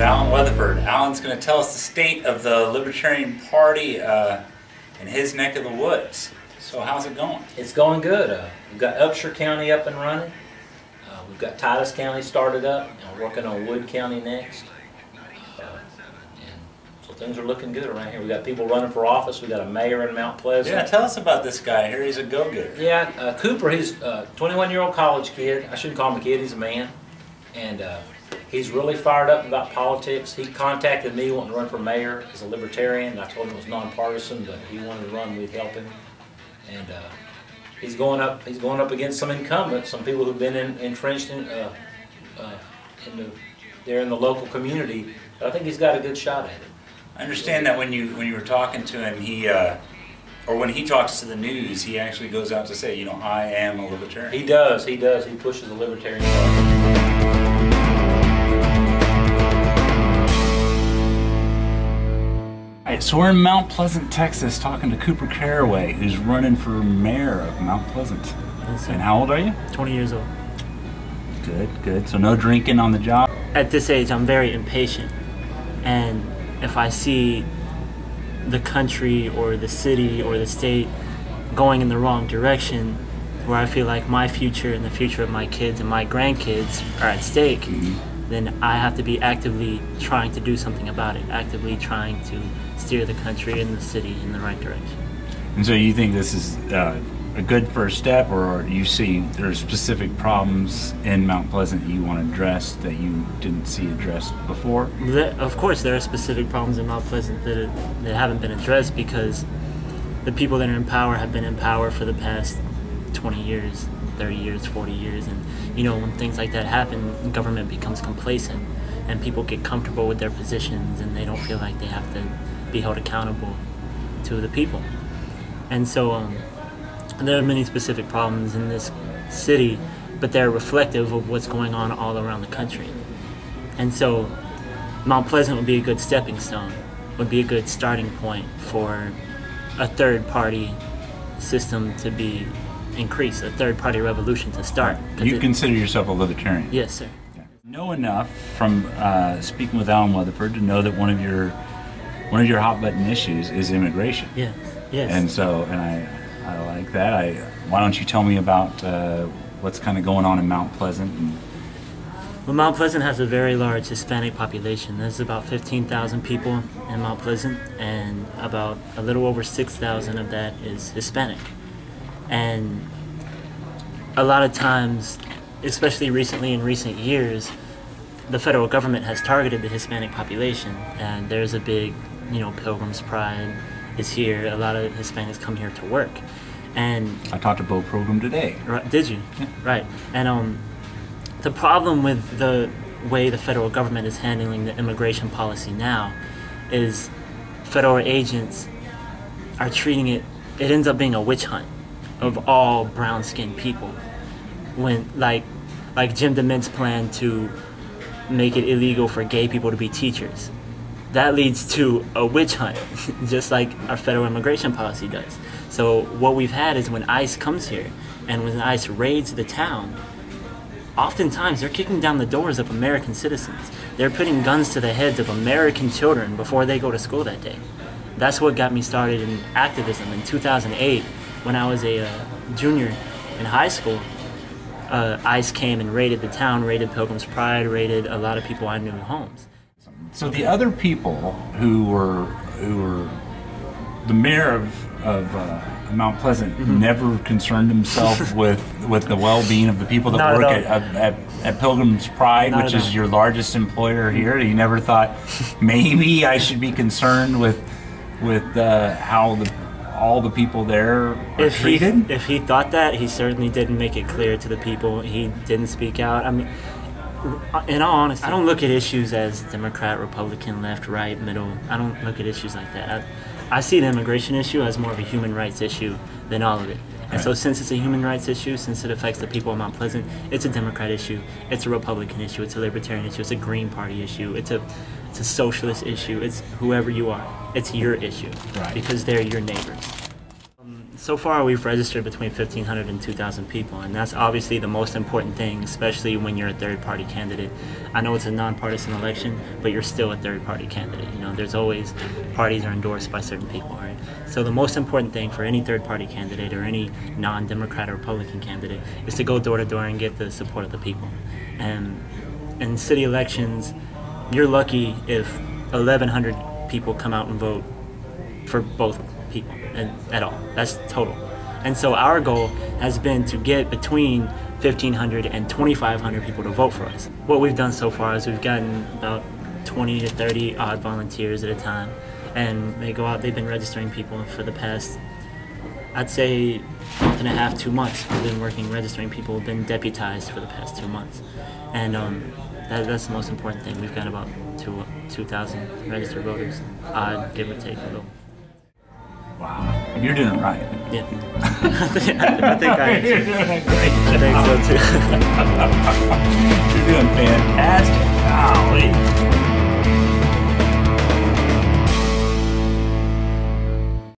Allen Weatherford. Allen's going to tell us the state of the Libertarian Party in his neck of the woods. So how's it going? It's going good. We've got Upshur County up and running. We've got Titus County started up, and we're working on Wood County next. So things are looking good around here. We've got people running for office. We've got a mayor in Mount Pleasant. Yeah, tell us about this guy here. He's a go-getter. Yeah, Cooper, he's a 21-year-old college kid. I shouldn't call him a kid, he's a man. And he's really fired up about politics. He contacted me wanting to run for mayor as a libertarian, and I told him it was nonpartisan, but if he wanted to run, we'd help him. And he's going up against some incumbents, some people who've been entrenched there in the local community. But I think he's got a good shot at it. I understand that when you were talking to him, or when he talks to the news, he actually goes out to say, you know, I am a libertarian. He does. He pushes the libertarian cause. Alright, so we're in Mount Pleasant, Texas, talking to Cooper Caraway, who's running for mayor of Mount Pleasant. Yes, and how old are you? 20 years old. Good, good. So no drinking on the job? At this age, I'm very impatient. And if I see the country or the city or the state going in the wrong direction, where I feel like my future and the future of my kids and my grandkids are at stake, then I have to be actively trying to do something about it, actively trying to steer the country and the city in the right direction. And so you think this is a good first step, or you see there are specific problems in Mount Pleasant you want to address that you didn't see addressed before? Of course, there are specific problems in Mount Pleasant that haven't been addressed because the people that are in power have been in power for the past 20 years, 30 years, 40 years, and you know, when things like that happen, government becomes complacent and people get comfortable with their positions and they don't feel like they have to be held accountable to the people. And so there are many specific problems in this city, but they're reflective of what's going on all around the country. And so Mount Pleasant would be a good stepping stone, would be a good starting point for a third-party system to be increased, a third-party revolution to start. You consider yourself a libertarian? Yes, sir. Know enough from speaking with Allen Weatherford to know that one of your hot-button issues is immigration. Yes, yes. And so, I like that. Why don't you tell me about what's kind of going on in Mount Pleasant? Well, Mount Pleasant has a very large Hispanic population. There's about 15,000 people in Mount Pleasant, and about a little over 6,000 of that is Hispanic. And a lot of times, especially recently in recent years, the federal government has targeted the Hispanic population, and there's a big, you know, Pilgrim's Pride is here. A lot of Hispanics come here to work. And I talked to Bo Pilgrim today. Right, did you? Yeah. Right. And the problem with the way the federal government is handling the immigration policy now is federal agents are treating it ends up being a witch hunt of all brown-skinned people. When, like Jim DeMint's plan to make it illegal for gay people to be teachers. That leads to a witch hunt, just like our federal immigration policy does. So what we've had is when ICE comes here, and when ICE raids the town, oftentimes they're kicking down the doors of American citizens. They're putting guns to the heads of American children before they go to school that day. That's what got me started in activism in 2008, when I was a junior in high school. ICE came and raided the town, raided Pilgrim's Pride, raided a lot of people I knew homes. So the other people who were the mayor of Mount Pleasant never concerned himself with the well-being of the people that work at Pilgrim's Pride, which is your largest employer here. He never thought maybe I should be concerned with how all the people there are treated? If he thought that, he certainly didn't make it clear to the people. He didn't speak out. I mean, in all honesty, I don't look at issues as Democrat, Republican, left, right, middle. I don't look at issues like that. I see the immigration issue as more of a human rights issue than all of it. And so since it's a human rights issue, since it affects the people of Mount Pleasant, it's a Democrat issue, it's a Republican issue, it's a Libertarian issue, it's a Green Party issue, it's a socialist issue, it's whoever you are. It's your issue, because they're your neighbors. So far, we've registered between 1,500 and 2,000 people, and that's obviously the most important thing, especially when you're a third-party candidate. I know it's a nonpartisan election, but you're still a third-party candidate. You know, there's always parties are endorsed by certain people, right? So the most important thing for any third-party candidate or any non-Democrat or Republican candidate is to go door to door and get the support of the people. And in city elections, you're lucky if 1,100 people come out and vote for both people and at all. That's total. And so our goal has been to get between 1,500 and 2,500 people to vote for us. What we've done so far is we've gotten about 20 to 30 odd volunteers at a time, and they go out, they've been registering people for the past, I'd say, month and a half, 2 months. We've been working registering people, we've been deputized for the past 2 months. And that's the most important thing. We've got about 2,000 registered voters, odd, give or take a little. Wow, you're doing it right. Yeah. I think I am. You're doing it great. I think so too. You're doing fantastic. Golly.